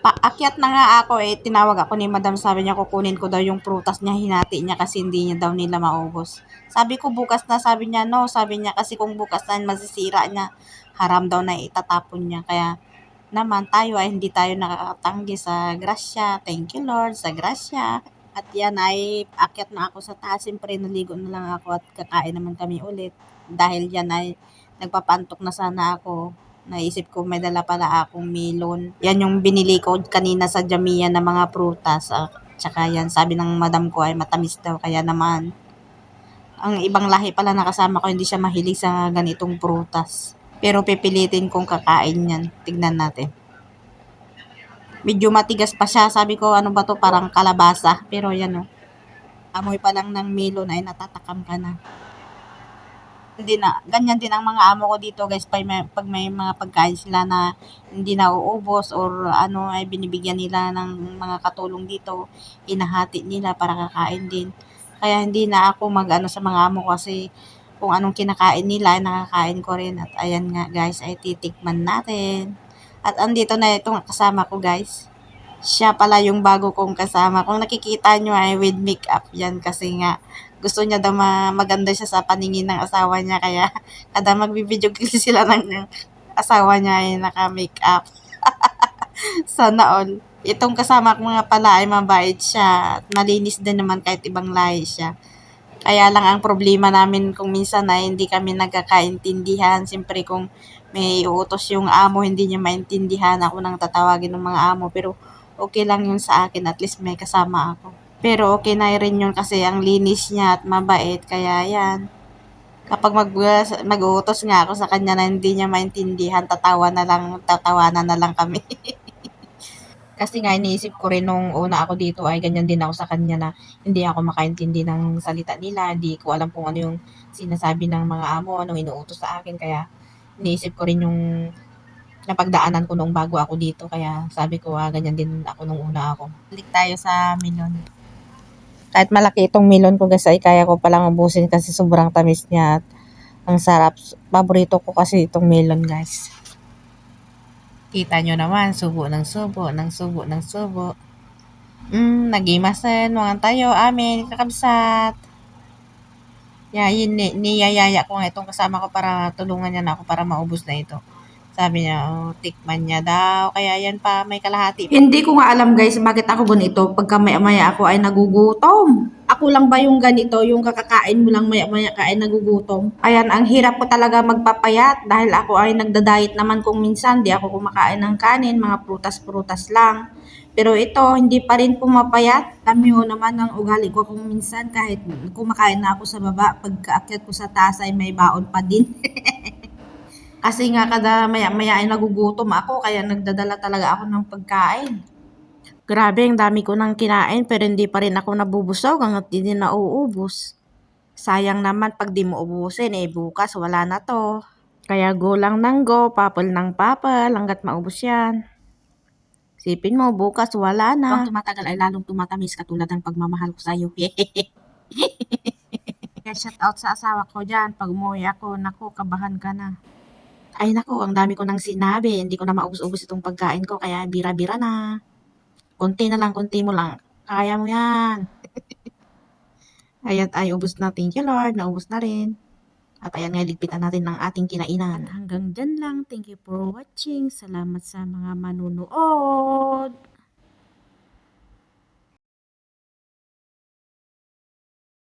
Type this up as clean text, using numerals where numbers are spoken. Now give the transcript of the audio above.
Paakyat na nga ako tinawag ako ni madam, sabi niya kukunin ko daw yung prutas niya, hinati niya kasi hindi niya daw nila maubos. Sabi ko bukas na, sabi niya no, sabi niya kasi kung bukas na masisira niya, haram daw na itatapon niya. Kaya naman tayo ay hindi tayo nakakatanggi sa grasya. Thank you Lord sa grasya. At yan ay akyat na ako sa taas. Siyempre naligo na lang ako at kakain naman kami ulit. Dahil yan ay nagpapantok na sana ako. Naisip ko may dala pala akong melon. Yan yung binili ko kanina sa Jamia na mga prutas. Tsaka yan, sabi ng madam ko ay matamis daw. Kaya naman, ang ibang lahi pala nakasama ko, hindi siya mahilig sa ganitong prutas. Pero pipilitin kong kakain yan. Tignan natin. Medyo matigas pa siya. Sabi ko, ano ba to? Parang kalabasa. Pero yan amoy pa lang ng melon ay natatakam ka na. Hindi na, ganyan din ang mga amo ko dito guys, pag may mga pagkain sila na hindi na uubos or ano ay binibigyan nila ng mga katulong dito, hinahati nila para kakain din. Kaya hindi na ako mag-ano sa mga amo ko kasi kung anong kinakain nila, nakakain ko rin. At ayan nga guys, ay titikman natin. At andito na itong kasama ko guys. Siya pala yung bago kong kasama. Kung nakikita nyo ay with makeup yan kasi nga gusto niya daw maganda siya sa paningin ng asawa niya. Kaya kada magbibideo kasi sila ng asawa niya ay naka-makeup. Sana all. Itong kasama ko nga pala ay mabait siya. At malinis din naman kahit ibang lahi siya. Kaya lang ang problema namin kung minsan ay hindi kami nagkakaintindihan. Siyempre kung may utos yung amo, hindi niya maintindihan. Ako nang tatawagin ng mga amo. Pero okay lang yun sa akin. At least may kasama ako. Pero okay na rin yun kasi ang linis niya at mabait. Kaya yan. Kapag mag-uutos nga ako sa kanya na hindi niya maintindihan, tatawanan na lang kami. Kasi nga iniisip ko rin nung una ako dito ay ganyan din ako sa kanya na hindi ako makaintindi ng salita nila, hindi ko alam kung ano yung sinasabi ng mga amo, anong inuutos sa akin, kaya iniisip ko rin yung napagdaanan ko nung bago ako dito, kaya sabi ko ganyan din ako nung una ako. Balik tayo sa melon. Kahit malaki itong melon ko guys ay kaya ko palang ubusin kasi sobrang tamis niya at ang sarap. Paborito ko kasi itong melon guys. Kita nyo naman, subo ng subo, ng subo, ng subo. Nagimasen, mga tayo, amin, kakabsat. Niyayaya ko nga itong kasama ko para tulungan niya na ako para maubos na ito. Sabi niya, tikman niya daw. Kaya yan pa, may kalahati. Hindi ko nga alam guys, bakit ako ganito. Pagka maya-maya ako ay nagugutom. Ako lang ba yung ganito, yung kakakain mo lang maya-maya ka ay nagugutom? Ayan, ang hirap ko talaga magpapayat dahil ako ay nagda-diet naman kung minsan. Di ako kumakain ng kanin, mga prutas-prutas lang. Pero ito, hindi pa rin pumapayat. Alam naman ang ugali ko kung minsan kahit kumakain na ako sa baba, pagkaakyat ko sa taas ay may baon pa din. Kasi nga kada maya-maya ay nagugutom ako kaya nagdadala talaga ako ng pagkain. Grabe, ang dami ko nang kinain pero hindi pa rin ako nabubusog hanggat hindi nauubos. Sayang naman pag di mo ubusin bukas wala na to. Kaya go lang ng go, papal ng papal hanggat maubos yan. Sipin mo, bukas wala na. Pag tumatagal ay lalong tumatamis katulad ng pagmamahal ko sa'yo. Kaya shout out sa asawa ko dyan. Pag umuwi ako, naku, kabahan ka na. Ay naku, ang dami ko nang sinabi. Hindi ko na maubos-ubos itong pagkain ko. Kaya bira-bira na. Kunti na lang, kunti mo lang. Kaya mo yan. Ayan ay ubos na. Thank you Lord. Naubos na rin. At ayan nga, ligpitan natin ng ating kinainan. Hanggang dyan lang. Thank you for watching. Salamat sa mga manunood.